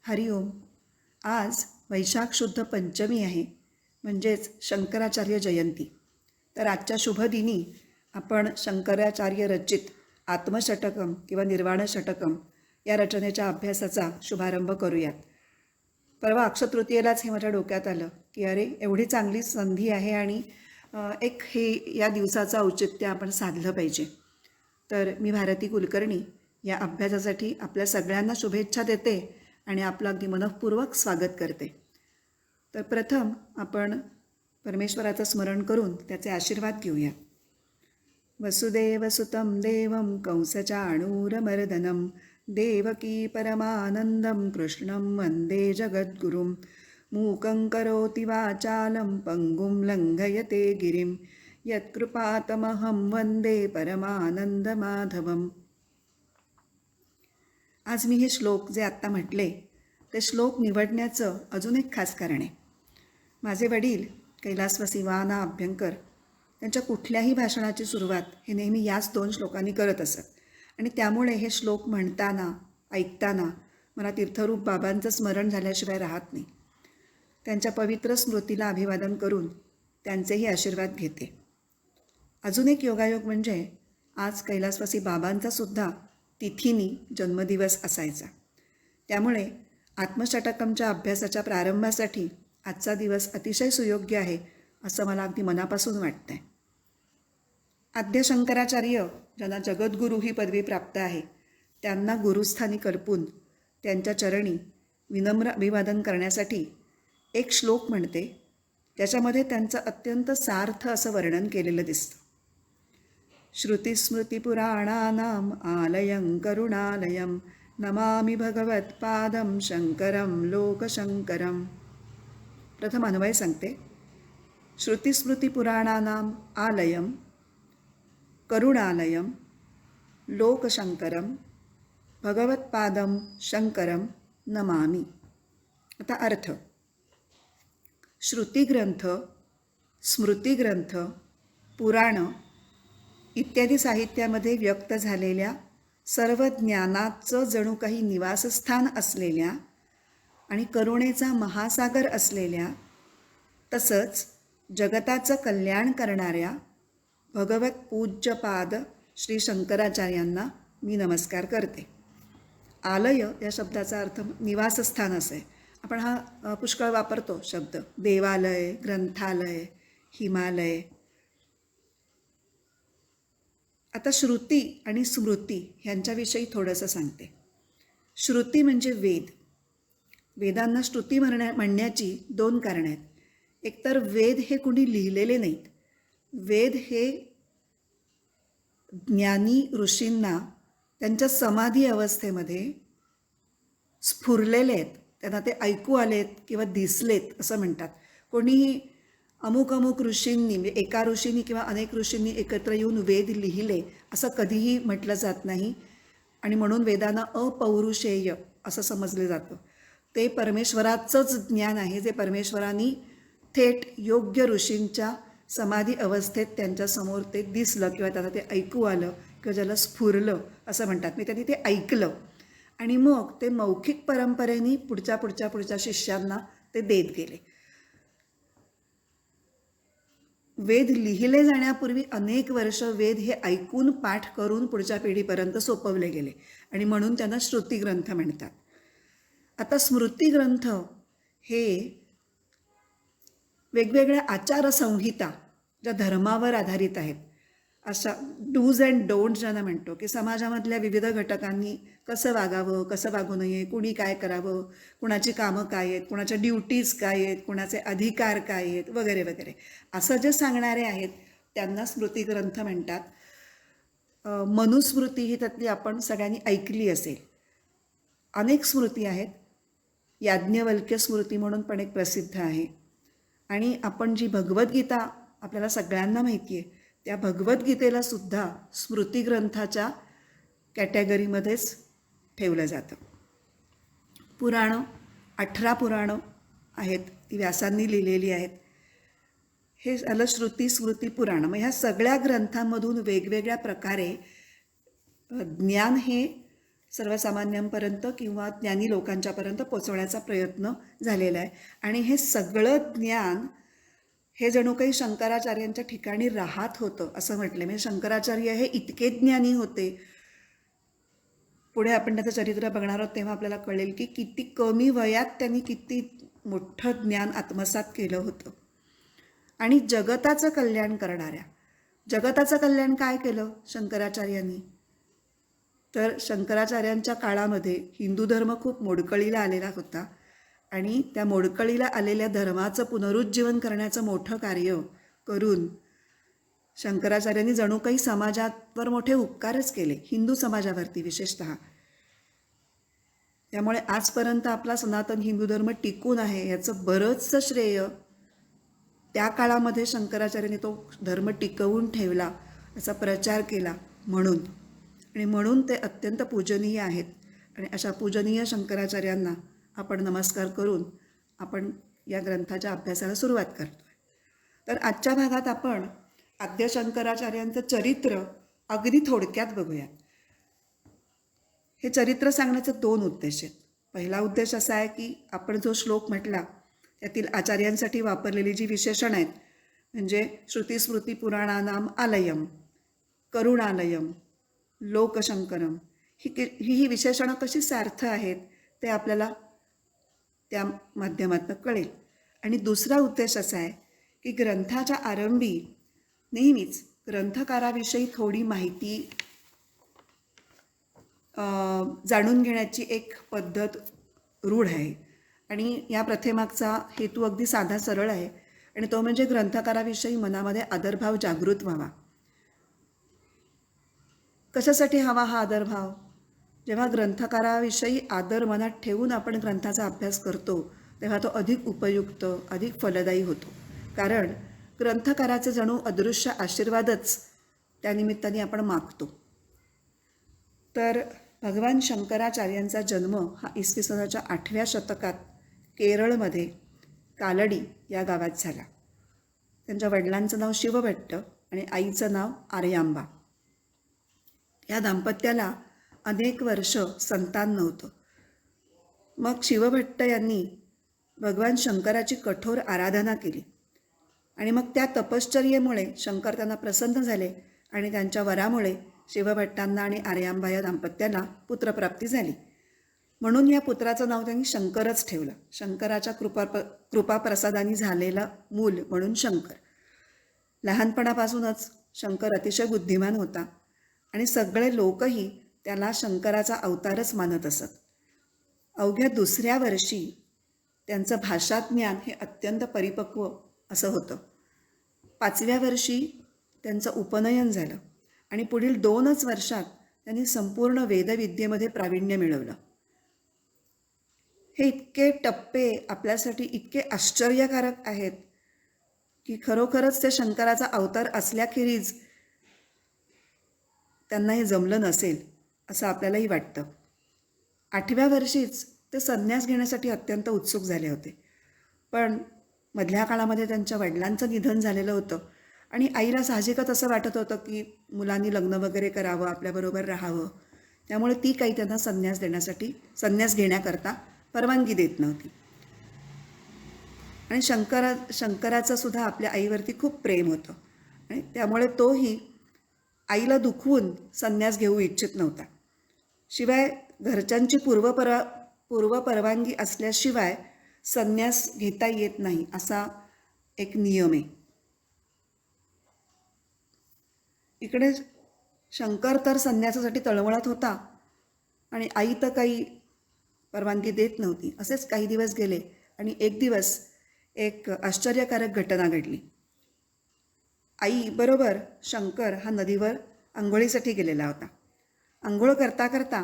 हरिओम. आज वैशाख शुद्ध पंचमी आहे, म्हणजेच शंकराचार्य जयंती. तर आजच्या शुभदिनी आपण शंकराचार्य रचित आत्मषटकम किंवा निर्वाणषटकम या रचनेच्या अभ्यासाचा शुभारंभ करूयात. परवा अक्षतृतीयेलाच हे माझ्या डोक्यात आलं की अरे एवढी चांगली संधी आहे आणि एक हे या दिवसाचं औचित्य आपण साधलं पाहिजे. तर मी भारती कुलकर्णी या अभ्यासासाठी आपल्या सगळ्यांना शुभेच्छा देते आणि आपलं अगदी मनःपूर्वक स्वागत करते. तर प्रथम आपण परमेश्वराचं स्मरण करून त्याचे आशीर्वाद घेऊया. वसुदेवसुतं देवं कंसचाणूरमर्दनं देवकी परमानंदं कृष्णं वंदे जगद्गुरुं मूकं करोति वाचालं पंगुं लंघयते गिरिं यत्कृपातमहं वंदे परमानंदमाधवम्. आज मी हे श्लोक जे आत्ता म्हटले ते श्लोक निवडण्याचं अजून एक खास कारण आहे. माझे वडील कैलासवासी वा.ना. अभ्यंकर त्यांच्या कुठल्याही भाषणाची सुरुवात हे नेहमी याच 2 श्लोकांनी करत असत आणि त्यामुळे हे श्लोक म्हणताना ऐकताना मला तीर्थरूप बाबांचं स्मरण झाल्याशिवाय राहत नाही. त्यांच्या पवित्र स्मृतीला अभिवादन करून त्यांचेही आशीर्वाद घेते. अजून एक योगायोग म्हणजे आज कैलासवासी बाबांचा सुद्धा तिथीनी जन्मदिवस असायचा. त्यामुळे आत्मषटकमच्या अभ्यासाच्या प्रारंभासाठी आजचा दिवस अतिशय सुयोग्य आहे असं मला अगदी मनापासून वाटतंय. आद्य शंकराचार्य ज्यांना जगद्गुरू ही पदवी प्राप्त आहे त्यांना गुरुस्थानी कल्पून त्यांच्या चरणी विनम्र अभिवादन करण्यासाठी एक श्लोक म्हणते, त्याच्यामध्ये त्यांचं अत्यंत सार्थ असं वर्णन केलेलं दिसतं. श्रुतिस्मृतिपुराणानाम् आलयं करुणालयं नमामि भगवत्पादं शंकरं लोकशंकरं. प्रथम अन्वय सांगते. श्रुतिस्मृतिपुराणानाम् आलयं करुणालयं लोकशंकरं भगवत्पादं शंकरं नमामि. आता अर्थ. श्रुतिग्रंथ, स्मृतिग्रंथ, पुराण इत्यादी साहित्यामध्ये व्यक्त झालेल्या सर्व ज्ञानाचं जणू काही निवासस्थान असलेल्या आणि करुणेचा महासागर असलेल्या तसंच जगताचं कल्याण करणाऱ्या भगवत पूज्यपाद श्री शंकराचार्यांना मी नमस्कार करते. आलय या शब्दाचा अर्थ निवासस्थान असे. आपण हा पुष्कळ वापरतो शब्द. देवालय, ग्रंथालय, हिमालय. आता श्रुती आणि स्मृती ह्यांच्याविषयी थोडंसं सांगते. श्रुती म्हणजे वेद. वेदांना श्रुती म्हणण्याची 2 कारणं आहेत. एकतर वेद हे कुणी लिहिलेले नाहीत. वेद हे ज्ञानी ऋषींना त्यांच्या समाधी अवस्थेमध्ये स्फुरलेले आहेत. त्यांना ते ऐकू आलेत किंवा दिसलेत असं म्हणतात. कोणीही अमुक ऋषींनी म्हणजे एका ऋषींनी किंवा अनेक ऋषींनी एकत्र येऊन वेद लिहिले असं कधीही म्हटलं जात नाही आणि म्हणून वेदांना अपौरुषेय असं समजलं जातं. ते परमेश्वराचंच ज्ञान आहे जे परमेश्वरांनी थेट योग्य ऋषींच्या समाधी अवस्थेत त्यांच्यासमोर ते दिसलं किंवा त्यांना ते ऐकू आलं किंवा ज्याला स्फुरलं असं म्हणतात. मी त्यांनी ते ऐकलं आणि मग ते मौखिक परंपरेने पुढच्या शिष्यांना ते देत गेले. वेद लिहिले जाण्यापूर्वी अनेक वर्ष वेद हे ऐकून पाठ करून पुढच्या पिढीपर्यंत सोपवले गेले आणि म्हणून त्यांना श्रुतिग्रंथ म्हणतात. आता स्मृतिग्रंथ हे वेगवेगळ्या आचारसंहिता ज्या धर्मावर आधारित आहेत, अशा डूज अँड डोंट्स ज्यांना म्हणतो की समाजामधल्या विविध घटकांनी कसं वागावं, कसं वागू नये, कुणी काय करावं, कुणाची कामं काय आहेत, कुणाच्या ड्युटीज काय आहेत, कुणाचे अधिकार काय आहेत वगैरे वगैरे असं जे सांगणारे आहेत त्यांना स्मृतिग्रंथ म्हणतात. मनुस्मृती ही त्यातली आपण सगळ्यांनी ऐकली असेल. अनेक स्मृती आहेत. याज्ञवल्क्य स्मृती म्हणून पण एक प्रसिद्ध आहे आणि आपण जी भगवद्गीता आपल्याला सगळ्यांना माहिती आहे त्या भगवद्गीतेला सुद्धा स्मृतिग्रंथाच्या कॅटेगरीमध्येच ठेवलं जातं. पुराणं 18 पुराणं आहेत, ती व्यासांनी लिहिलेली आहेत. हे झालं श्रुती स्मृती पुराण. मग ह्या सगळ्या ग्रंथांमधून वेगवेगळ्या प्रकारे ज्ञान हे सर्वसामान्यांपर्यंत किंवा ज्ञानी लोकांच्यापर्यंत पोचवण्याचा प्रयत्न झालेला आहे. आणि हे सगळं ज्ञान हे जणू काही शंकराचार्यांच्या ठिकाणी राहत होतं असं म्हटलं. म्हणजे शंकराचार्य हे इतके ज्ञानी होते. पुढे आपण त्याचं चरित्र बघणार आहोत तेव्हा आपल्याला कळेल की किती कमी वयात त्यांनी किती मोठं ज्ञान आत्मसात केलं होतं. आणि जगताचं कल्याण करणाऱ्या, जगताचं कल्याण काय केलं शंकराचार्यांनी? तर शंकराचार्यांच्या काळामध्ये हिंदू धर्म खूप मोडकळीला आलेला होता आणि त्या मोडकळीला आलेल्या धर्माचं पुनरुज्जीवन करण्याचं मोठं कार्य करून शंकराचार्यांनी जणू काही समाजावर मोठे उपकारच केले, हिंदू समाजावरती विशेषतः. त्यामुळे आजपर्यंत आपला सनातन हिंदू धर्म टिकून आहे याचं बरंचसं श्रेय त्या काळामध्ये शंकराचार्यांनी तो धर्म टिकवून ठेवला, याचा प्रचार केला म्हणून. आणि म्हणून ते अत्यंत पूजनीय आहेत. आणि अशा पूजनीय शंकराचार्यांना आपण नमस्कार करून आपण या ग्रंथाच्या अभ्यासाला सुरुवात करतो आहे. तर आजच्या भागात आपण आद्य शंकराचार्यांचं चरित्र अगदी थोडक्यात बघूया. हे चरित्र सांगण्याचे 2 उद्देश आहेत. पहिला उद्देश असा आहे की आपण जो श्लोक म्हटला त्यातील आचार्यांसाठी वापरलेली जी विशेषणं आहेत, म्हणजे श्रुती स्मृती पुराणानाम आलयम, करुणालयम, लोकशंकरम, ही विशेषणं कशी सार्थ आहेत ते आपल्याला त्या माध्यमातून कळेल. आणि दुसरा उद्देश असा आहे की ग्रंथाच्या आरंभी नेहमीच ग्रंथकाराविषयी थोडी माहिती जाणून घेण्याची एक पद्धत रूढ आहे. आणि या प्रथेमागचा हेतू अगदी साधा सरळ आहे, आणि तो म्हणजे ग्रंथकाराविषयी मनामध्ये आदरभाव जागृत व्हावा. कशासाठी हवा हा आदरभाव? जेव्हा ग्रंथकाराविषयी आदर मनात ठेवून आपण ग्रंथाचा अभ्यास करतो तेव्हा तो अधिक उपयुक्त, अधिक फलदायी होतो. कारण ग्रंथकाराचे जणू अदृश्य आशीर्वादच त्यानिमित्ताने आपण मागतो. तर भगवान शंकराचार्यांचा जन्म हा इसवी सनाच्या 8व्या शतकात केरळमध्ये कालडी या गावात झाला. त्यांच्या वडिलांचं नाव शिवभट्ट आणि आईचं नाव आर्यांबा. या दाम्पत्याला अनेक वर्ष संतान नव्हतं. मग शिवभट्ट यांनी भगवान शंकराची कठोर आराधना केली आणि मग त्या तपश्चर्येमुळे शंकर त्यांना प्रसन्न झाले आणि त्यांच्या वरामुळे शिवभट्टांना आणि आर्यांबा या दाम्पत्याला पुत्रप्राप्ती झाली. म्हणून या पुत्राचं नाव त्यांनी शंकरच ठेवलं. शंकराच्या कृपाप्रसादाने झालेला मूल म्हणून शंकर. लहानपणापासूनच शंकर अतिशय बुद्धिमान होता आणि सगळे लोकही त्याला शंकराचा अवतारच मानत असत. अवघ्या 2ऱ्या वर्षी त्यांचं भाषाज्ञान हे अत्यंत परिपक्व असं होतं. 5व्या वर्षी त्यांचं उपनयन झालं आणि पुढील 2च वर्षात त्यांनी संपूर्ण वेदविद्येमध्ये प्रावीण्य मिळवलं. हे इतके टप्पे आपल्यासाठी इतके आश्चर्यकारक आहेत की खरोखरच ते शंकराचा अवतार असल्याखेरीज त्यांना हे जमलं नसेल असं आपल्यालाही वाटतं. 8व्या वर्षीच ते संन्यास घेण्यासाठी अत्यंत उत्सुक झाले होते. पण मधल्या काळामध्ये त्यांच्या वडिलांचं निधन झालेलं होतं आणि आईला साहजिकच असं वाटत होतं की मुलांनी लग्न वगैरे करावं, आपल्याबरोबर राहावं. त्यामुळे ती काही त्यांना संन्यास घेण्याकरता परवानगी देत नव्हती. आणि शंकराचं सुद्धा आपल्या आईवरती खूप प्रेम होतं आणि त्यामुळे तोही आईला दुखवून संन्यास घेऊ इच्छित नव्हता. शिवाय घरच्यांची पूर्वपरवानगी असल्याशिवाय संन्यास घेता येत नाही असा एक नियम आहे. इकडे शंकर तर संन्यासासाठी तळमळत होता आणि आई तर काही परवानगी देत नव्हती. असेच काही दिवस गेले आणि एक दिवस एक आश्चर्यकारक घटना घडली. आई बरोबर शंकर हा नदीवर आंघोळीसाठी गेलेला होता. आंघोळ करता करता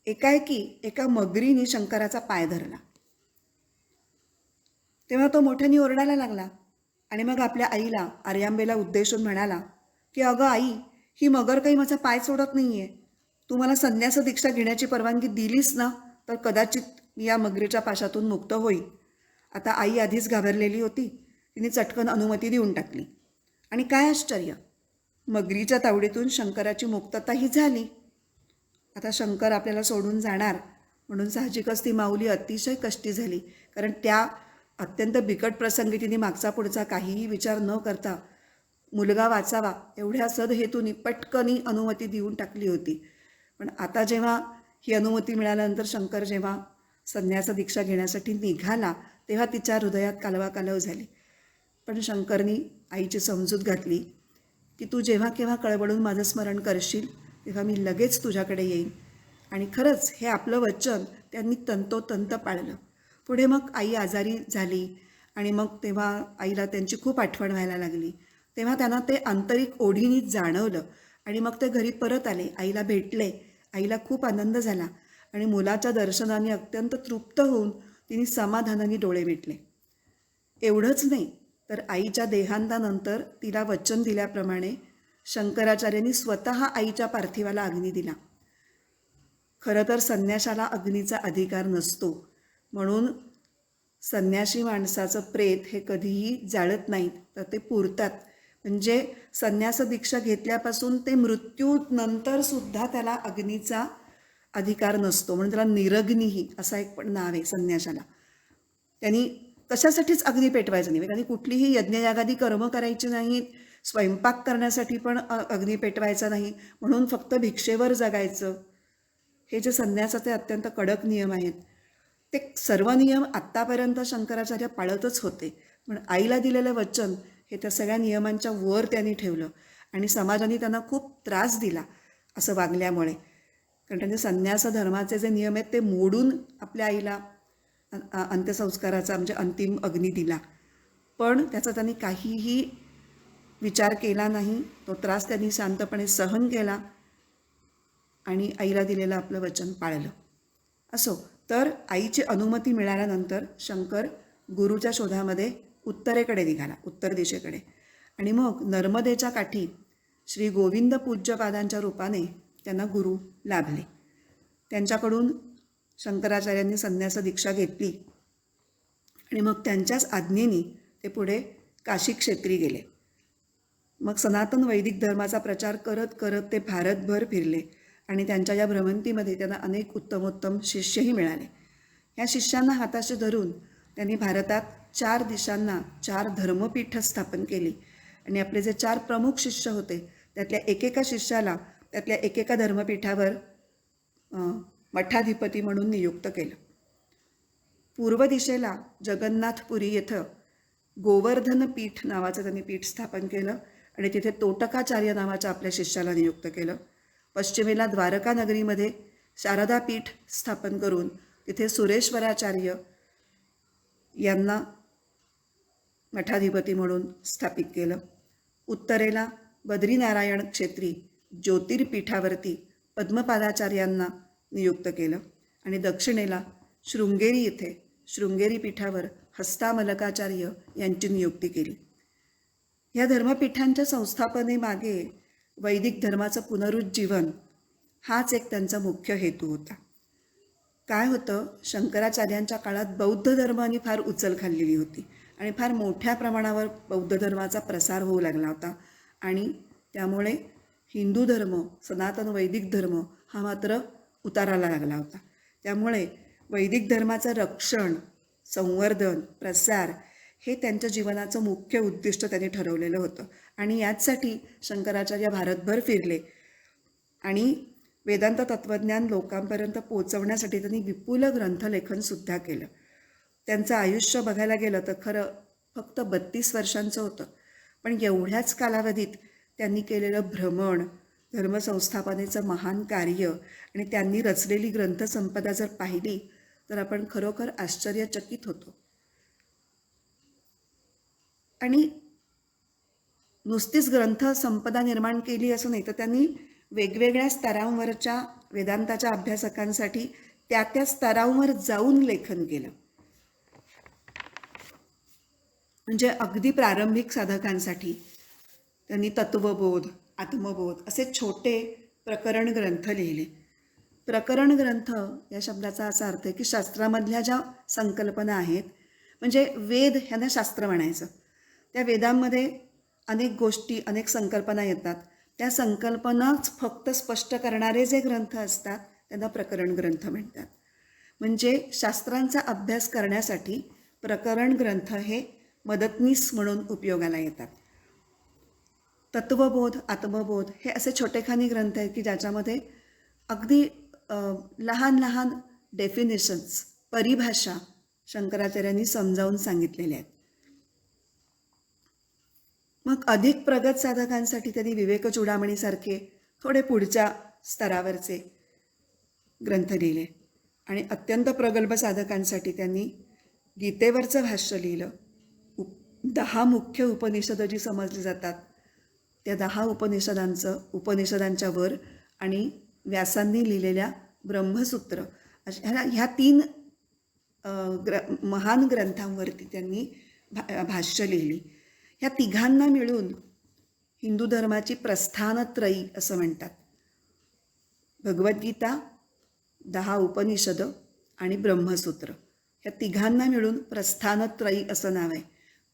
एकाएकी एका मगरीने शंकराचा पाय धरला. तेव्हा तो मोठ्याने ओरडायला लागला आणि मग आपल्या आईला आर्यांबेला उद्देशून म्हणाला की अगं आई, ही मगर काही माझा पाय सोडत नाही आहे. तू मला संन्यास दीक्षा घेण्याची परवानगी दिलीस ना तर कदाचित मी या मगरीच्या पाशातून मुक्त होईल. आता आई आधीच घाबरलेली होती. तिने चटकन अनुमती देऊन टाकली. आणि काय आश्चर्य, मगरीच्या तावडीतून शंकराची मुक्तताही झाली. आता शंकर आपल्याला सोडून जाणार म्हणून साहजिकच ती माऊली अतिशय कष्टी झाली. कारण त्या अत्यंत बिकट प्रसंगी तिने मागचा पुढचा काहीही विचार न करता मुलगा वाचावा एवढ्या सदहेतूनी पटकनी अनुमती देऊन टाकली होती. पण आता जेव्हा ही अनुमती मिळाल्यानंतर शंकर जेव्हा संन्यास दीक्षा घेण्यासाठी निघाला तेव्हा तिच्या हृदयात कालवाकालव झाली. पण शंकरनी आईची समजूत घातली की तू जेव्हा केव्हा कळवळून माझं स्मरण करशील तेव्हा मी लगेच तुझ्याकडे येईन. आणि खरंच हे आपलं वचन त्यांनी तंतोतंत पाळलं. पुढे मग आई आजारी झाली आणि मग तेव्हा आईला त्यांची खूप आठवण व्हायला लागली. तेव्हा त्यांना ते आंतरिक ओढीनीच जाणवलं आणि मग ते घरी परत आले, आईला भेटले. आईला खूप आनंद झाला आणि मुलाच्या दर्शनाने अत्यंत तृप्त होऊन तिने समाधानाने डोळे मिटले. एवढंच नाही तर आईच्या देहांतानंतर तिला वचन दिल्याप्रमाणे शंकराचार्यांनी स्वतः आईच्या पार्थिवाला अग्नी दिला. खरं तर संन्याशाला अग्नीचा अधिकार नसतो, म्हणून संन्याशी माणसाचं प्रेत हे कधीही जाळत नाहीत तर ते पुरतात. म्हणजे संन्यास दीक्षा घेतल्यापासून ते मृत्यूनंतरसुद्धा त्याला अग्नीचा अधिकार नसतो, म्हणून त्याला निरग्निही असा एक पण नाव आहे संन्याशाला. त्यांनी कशासाठीच अग्नी पेटवायचं नाही, त्यांनी कुठलीही यज्ञयागादी कर्म करायची नाहीत, स्वयंपाक करण्यासाठी पण अग्नी पेटवायचा नाही, म्हणून फक्त भिक्षेवर जगायचं. हे जे संन्यासाचे अत्यंत कडक नियम आहेत ते सर्व नियम आत्तापर्यंत शंकराचार्य पाळतच होते. पण आईला दिलेलं वचन हे त्या सगळ्या नियमांच्या वर त्यांनी ठेवलं आणि समाजाने त्यांना खूप त्रास दिला असं वागल्यामुळे. कारण त्यांचे संन्यास धर्माचे जे नियम आहेत ते मोडून आपल्या आईला अंत्यसंस्काराचा म्हणजे अंतिम अग्नी दिला. पण त्याचा त्यांनी काहीही विचार केला नाही. तो त्रास त्यांनी शांतपणे सहन केला आणि आईला दिलेलं आपलं वचन पाळलं. असो, तर आईची अनुमती मिळाल्यानंतर शंकर गुरुच्या शोधामध्ये उत्तरेकडे निघाला, उत्तर दिशेकडे. आणि मग नर्मदेच्या काठी श्री गोविंद पूज्यपादांच्या रूपाने त्यांना गुरु लाभले. त्यांच्याकडून शंकराचार्यांनी संन्यास दीक्षा घेतली आणि मग त्यांच्याच आज्ञेने ते पुढे काशी क्षेत्री गेले. मग सनातन वैदिक धर्माचा प्रचार करत करत ते भारतभर फिरले आणि त्यांच्या या भ्रमंतीमध्ये त्यांना अनेक उत्तमोत्तम शिष्यही मिळाले. या शिष्यांना हाताशी धरून त्यांनी भारतात 4 दिशांना 4 धर्मपीठ स्थापन केली आणि आपले जे 4 प्रमुख शिष्य होते त्यातल्या एकेका शिष्याला त्यातल्या एकेका धर्मपीठावर मठाधिपती म्हणून नियुक्त केलं. पूर्व दिशेला जगन्नाथपुरी येथं गोवर्धन पीठ नावाचं त्यांनी पीठ स्थापन केलं आणि तिथे तोटकाचार्य नावाच्या आपल्या शिष्याला नियुक्त केलं. पश्चिमेला द्वारका नगरीमध्ये शारदा पीठ स्थापन करून तिथे सुरेश्वराचार्य यांना मठाधिपती म्हणून स्थापित केलं. उत्तरेला बद्रीनारायण क्षेत्री ज्योतिर्पीठावरती पद्मपादाचार्यांना नियुक्त केलं आणि दक्षिणेला शृंगेरी येथे शृंगेरी पीठावर हस्तामलकाचार्य यांची नियुक्ती केली. या धर्मपीठांच्या संस्थापनेमागे वैदिक धर्माचं पुनरुज्जीवन हाच एक त्यांचा मुख्य हेतू होता. काय होतं, शंकराचार्यांच्या काळात बौद्ध धर्माने फार उचल खाल्लेली होती आणि फार मोठ्या प्रमाणावर बौद्ध धर्माचा प्रसार होऊ लागला होता आणि त्यामुळे हिंदू धर्म, सनातन वैदिक धर्म हा मात्र उताराला लागला होता. त्यामुळे वैदिक धर्माचं रक्षण, संवर्धन, प्रसार हे त्यांच्या जीवनाचं मुख्य उद्दिष्ट त्यांनी ठरवलेलं होतं आणि याचसाठी शंकराचार्य भारतभर फिरले आणि वेदांत तत्त्वज्ञान लोकांपर्यंत पोचवण्यासाठी त्यांनी विपुल ग्रंथलेखनसुद्धा केलं. त्यांचं आयुष्य बघायला गेलं तर खरं फक्त 32 वर्षांचं होतं, पण एवढ्याच कालावधीत त्यांनी केलेलं भ्रमण, धर्मसंस्थापनेचं महान कार्य आणि त्यांनी रचलेली ग्रंथसंपदा जर पाहिली तर आपण खरोखर आश्चर्यचकित होतो. आणि नुसतीच ग्रंथसंपदा निर्माण केली असं नाही तर त्यांनी वेगवेगळ्या स्तरांवरच्या वेदांताच्या अभ्यासकांसाठी त्या स्तरांवर जाऊन लेखन केलं. म्हणजे अगदी प्रारंभिक साधकांसाठी त्यांनी तत्वबोध, आत्मबोध असे छोटे प्रकरण ग्रंथ लिहिले. प्रकरण ग्रंथ या शब्दाचा असा अर्थ आहे की शास्त्रामधल्या ज्या संकल्पना आहेत, म्हणजे वेद ह्यांना शास्त्र म्हणायचं, त्या वेदांमध्ये अनेक गोष्टी, अनेक संकल्पना येतात त्या संकल्पनाच फक्त स्पष्ट करणारे जे ग्रंथ असतात त्यांना प्रकरण ग्रंथ म्हणतात. म्हणजे शास्त्रांचा अभ्यास करण्यासाठी प्रकरण ग्रंथ हे मदतनीस म्हणून उपयोगाला येतात. तत्वबोध, आत्मबोध हे असे छोटेखानी ग्रंथ आहेत की ज्याच्यामध्ये अगदी लहान लहान डेफिनेशन्स, परिभाषा शंकराचार्यांनी समजावून सांगितलेल्या आहेत. मग अधिक प्रगत साधकांसाठी त्यांनी विवेक चूडामणीसारखे थोडे पुढच्या स्तरावरचे ग्रंथ लिहिले आणि अत्यंत प्रगल्भ साधकांसाठी त्यांनी गीतेवरचं भाष्य लिहिलं. 10 मुख्य उपनिषदं जी समजली जातात त्या 10 उपनिषदांच्या वर आणि व्यासांनी लिहिलेल्या ब्रह्मसूत्र ह्या 3 महान ग्रंथांवरती त्यांनी भाष्य लिहिली. ह्या तिघांना मिळून हिंदू धर्माची प्रस्थानत्रयी असं म्हणतात. भगवद्गीता, 10 उपनिषदं आणि ब्रह्मसूत्र ह्या तिघांना मिळून प्रस्थानत्रयी असं नाव आहे.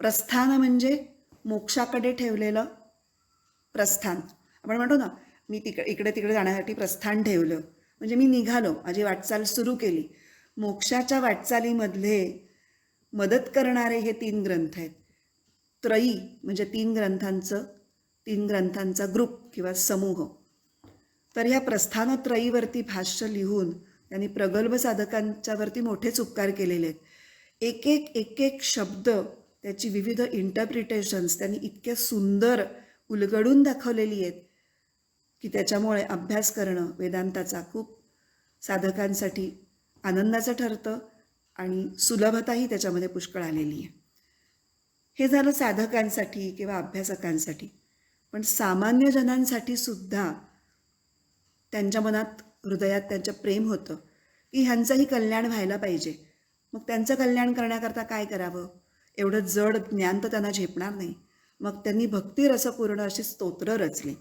प्रस्थान म्हणजे मोक्षाकडे ठेवलेलं प्रस्थान. आपण म्हणतो ना, मी इकडे तिकडे जाण्यासाठी प्रस्थान ठेवलं, म्हणजे मी निघालो, माझी वाटचाल सुरू केली. मोक्षाच्या वाटचालीमधले मदत करणारे हे 3 ग्रंथ आहेत. त्रयी म्हणजे 3 ग्रंथांचा ग्रुप किंवा समूह. तर ह्या प्रस्थानत्रयीवरती भाष्य लिहून त्यांनी प्रगल्भ साधकांच्यावरती मोठेच उपकार केलेले आहेत. एक एक शब्द, त्याची विविध इंटरप्रिटेशन्स त्यांनी इतके सुंदर उलगडून दाखवलेली आहेत की त्याच्यामुळे अभ्यास करणं वेदांताचा खूप साधकांसाठी आनंदाचं ठरतं आणि सुलभताही त्याच्यामध्ये पुष्कळ आलेली आहे. हे झालं साधकांसाठी किंवा अभ्यासकांसाठी. पण सामान्य जनांसाठी सुद्धा त्यांच्या मनात, हृदयात त्यांचं प्रेम होतं की ह्यांचंही कल्याण व्हायला पाहिजे. मग त्यांचं कल्याण करण्याकरता काय करावं? एवढं जड ज्ञान तर त्यांना झेपणार नाही. मग त्यांनी भक्तिरसपूर्ण अशी स्तोत्र रचली.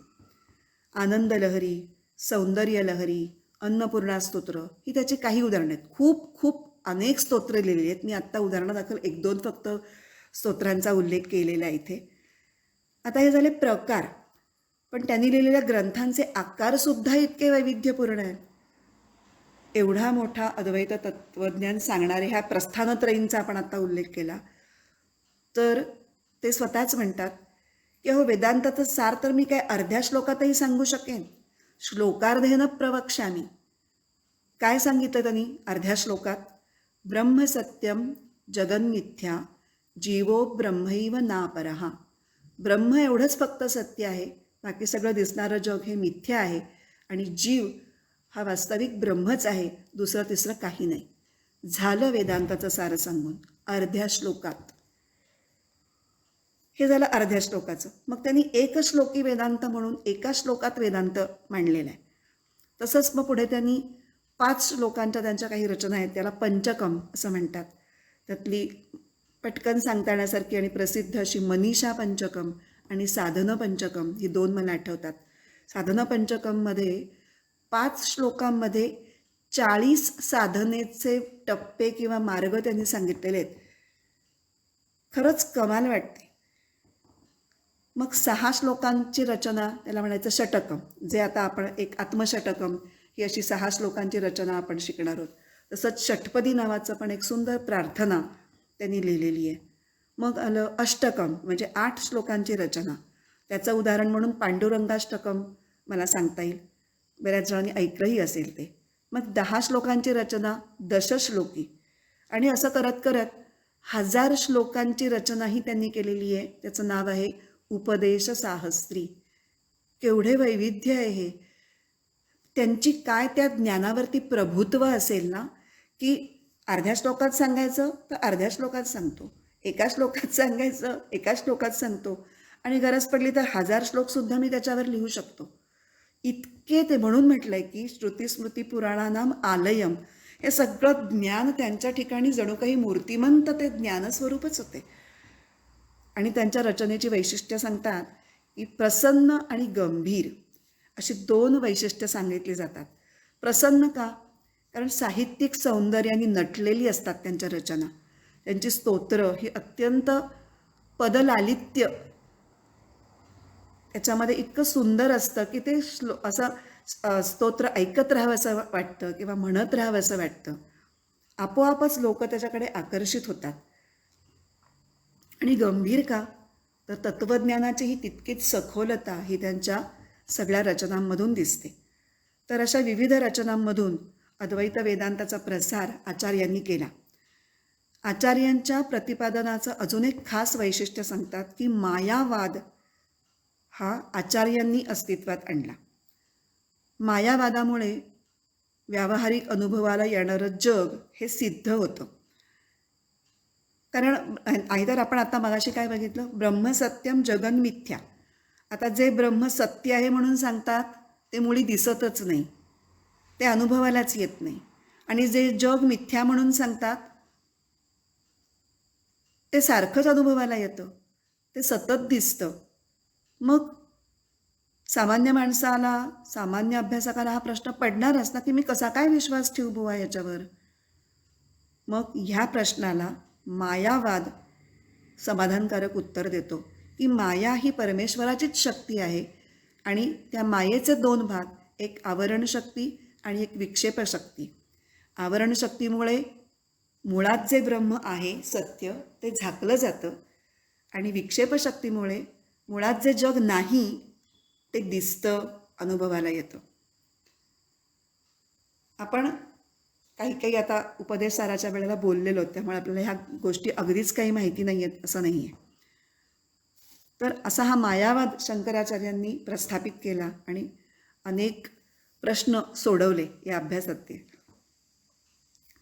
आनंद लहरी, सौंदर्य लहरी, अन्नपूर्णा स्तोत्र ही त्याची काही उदाहरणं आहेत. खूप अनेक स्तोत्र लिहिलेली आहेत. मी आत्ता उदाहरणादाखल 1-2 फक्त स्तोत्रांचा उल्लेख केलेला आहे इथे. आता हे झाले प्रकार, पण त्यांनी लिहिलेल्या ग्रंथांचे आकारसुद्धा इतके वैविध्यपूर्ण आहेत. एवढा मोठा अद्वैत तत्त्वज्ञान सांगणारे ह्या प्रस्थानत्रयींचा आपण आता उल्लेख केला, तर ते स्वतःच म्हणतात की हो, वेदांताचं सार तर मी काय अर्ध्या श्लोकातही सांगू शकेन. श्लोकार्धेन प्रवक्ष्यामी. काय सांगितलं त्यांनी अर्ध्या श्लोकात? ब्रह्म सत्यम जगन्मिथ्या जीवो ब्रह्मैव नापरहा. ब्रह्म एवढंच फक्त सत्य आहे, बाकी सगळं दिसणारं जग हे मिथ्या आहे आणि जीव हा वास्तविक ब्रह्मच आहे, दुसरं तिसरं काही नाही. झालं वेदांताचं सार सांगून अर्ध्या श्लोकात. हे झालं अर्ध्या श्लोकाचं. मग त्यांनी एकश्लोकी वेदांत म्हणून एका श्लोकात वेदांत मांडलेला आहे. तसंच मग पुढे त्यांनी 5 श्लोकांच्या त्यांच्या काही रचना आहेत, त्याला पंचकम असं म्हणतात. त्यातली पटकन सांगता येण्यासारखी आणि प्रसिद्ध अशी मनीषा पंचकम आणि साधन पंचकम ही 2 मला आठवतात. साधन पंचकममध्ये 5 श्लोकांमध्ये 40 साधनेचे टप्पे किंवा मार्ग त्यांनी सांगितलेले आहेत. खरंच कमाल वाटते. मग 6 श्लोकांची रचना, त्याला म्हणायचं षटकम, जे आता आपण एक आत्मषटकम ही अशी 6 श्लोकांची रचना आपण शिकणार आहोत. तसंच षटपदी नावाचं पण एक सुंदर प्रार्थना त्यांनी लिहिलेली आहे. मग आलं अष्टकम, म्हणजे 8 श्लोकांची रचना. त्याचं उदाहरण म्हणून पांडुरंगाष्टकम मला सांगता येईल, बऱ्याच जणांनी ऐकलंही असेल ते. मग 10 श्लोकांची रचना दशश्लोकी, आणि असं करत करत 1000 श्लोकांची रचनाही त्यांनी केलेली आहे. त्याचं नाव आहे उपदेश साहस्त्री. केवढे वैविध्य आहे हे. त्यांची काय त्या ज्ञानावरती प्रभुत्व असेल ना, की अर्ध्या श्लोकात सांगायचं तर अर्ध्या श्लोकात सांगतो, एका श्लोकात सांगायचं एका श्लोकात सांगतो, आणि गरज पडली तर 1000 श्लोकसुद्धा मी त्याच्यावर लिहू शकतो. इतके ते, म्हणून म्हटलंय की श्रुतिस्मृती पुराणानाम आलयम, हे सगळं ज्ञान त्यांच्या ठिकाणी जणू काही मूर्तिमंत ते ज्ञानस्वरूपच होते. आणि त्यांच्या रचनेची वैशिष्ट्य सांगतात की प्रसन्न आणि गंभीर अशी 2 वैशिष्ट्य सांगितली जातात. प्रसन्न का? कारण साहित्यिक सौंदर्याने नटलेली असतात त्यांच्या रचना. त्यांची स्तोत्र ही अत्यंत पदलालित्य त्याच्यामध्ये इतकं सुंदर असतं की ते असं स्तोत्र ऐकत राहावं असं वाटतं किंवा म्हणत राहावं असं वाटतं. आपोआपच लोक त्याच्याकडे आकर्षित होतात. आणि गंभीर का, तर तत्त्वज्ञानाचीही तितकीच सखोलता ही त्यांच्या सगळ्या रचनांमधून दिसते. तर अशा विविध रचनांमधून अद्वैत वेदांताचा प्रसार आचार्यांनी केला. आचार्यांच्या प्रतिपादनाचं अजून एक खास वैशिष्ट्य सांगतात की मायावाद हा आचार्यांनी अस्तित्वात आणला. मायावादामुळे व्यावहारिक अनुभवाला येणारं जग हे सिद्ध होतं. कारण तर आपण आता मगाशी काय बघितलं, ब्रह्मसत्यम जगन मिथ्या. आता जे ब्रह्म सत्य आहे म्हणून सांगतात ते मुळी दिसतच नाही, ते अनुभवालाच येत नाही. आणि जे जग मिथ्या म्हणून सांगतात ते सारखंच अनुभवाला येतं, ते सतत दिसतं. मग सामान्य माणसाला, सामान्य अभ्यासकाला हा प्रश्न पडणारच ना की मी कसा काय विश्वास ठेवू बुवा याच्यावर. मग ह्या प्रश्नाला मायावाद समाधानकारक उत्तर देतो की माया ही परमेश्वराचीच शक्ती आहे आणि त्या मायेचे दोन भाग, एक आवरण शक्ती आणि एक विक्षेप शक्ती. आवरण शक्तीमुळे मुळात जे ब्रह्म आहे सत्य ते झाकलं जातं आणि विक्षेप शक्तीमुळे मुळात जे जग नाही ते दिसतं, अनुभवाला येतं. आपण काही आता उपदेशसाराच्या वेळेला बोललेलो, त्यामुळे आपल्याला ह्या गोष्टी अगदीच काही माहिती नाही आहेत असं नाही आहे. तर असा हा मायावाद शंकराचार्यांनी प्रस्थापित केला आणि अनेक प्रश्न सोडवले या अभ्यासात ते.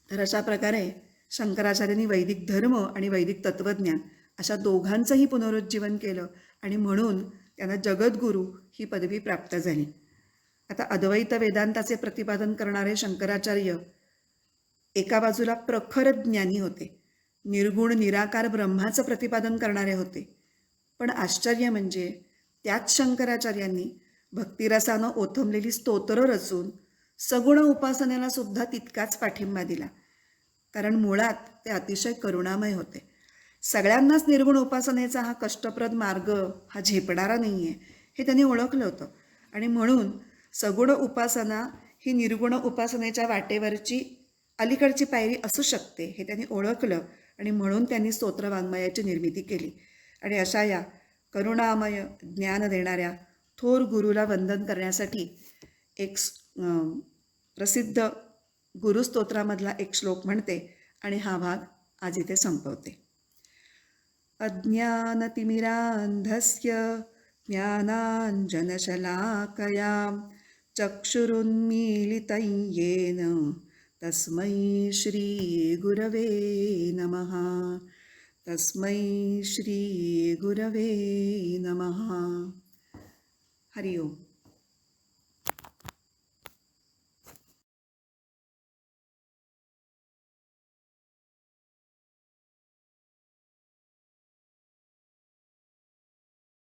तर अशा प्रकारे शंकराचार्यांनी वैदिक धर्म आणि वैदिक तत्त्वज्ञान अशा दोघांचंही पुनरुज्जीवन केलं आणि म्हणून त्यांना जगद्गुरू ही पदवी प्राप्त झाली. आता अद्वैत वेदांताचे प्रतिपादन करणारे शंकराचार्य एका बाजूला प्रखर ज्ञानी होते, निर्गुण निराकार ब्रह्माचं प्रतिपादन करणारे होते. पण आश्चर्य म्हणजे त्याच शंकराचार्यांनी भक्तिरसानं ओथंबलेली स्तोत्र रचून सगुण उपासनेला सुद्धा तितकाच पाठिंबा दिला. कारण मुळात ते अतिशय करुणामय होते. सगळ्यांनाच निर्गुण उपासनेचा हा कष्टप्रद मार्ग हा झेपणारा नाही आहे हे त्यांनी ओळखलं होतं आणि म्हणून सगुण उपासना ही निर्गुण उपासनेच्या वाटेवरची अलीकडची पायरी असू शकते हे त्यांनी ओळखलं आणि म्हणून त्यांनी स्तोत्रवाङ्मयाची निर्मिती केली. आणि अशा या करुणामय ज्ञान देणाऱ्या थोर गुरुला वंदन करण्यासाठी एक प्रसिद्ध गुरुस्तोत्रामधला एक श्लोक म्हणते आणि हा भाग आज इथे संपवते. अज्ञानतिमिरान्धस्य ज्ञानाञ्जनशलाकया चक्षुरुन्मीलितं येन तस्मै श्रीगुरवे नमः. तस्मै श्रीगुरवे नमः. हरि ओम.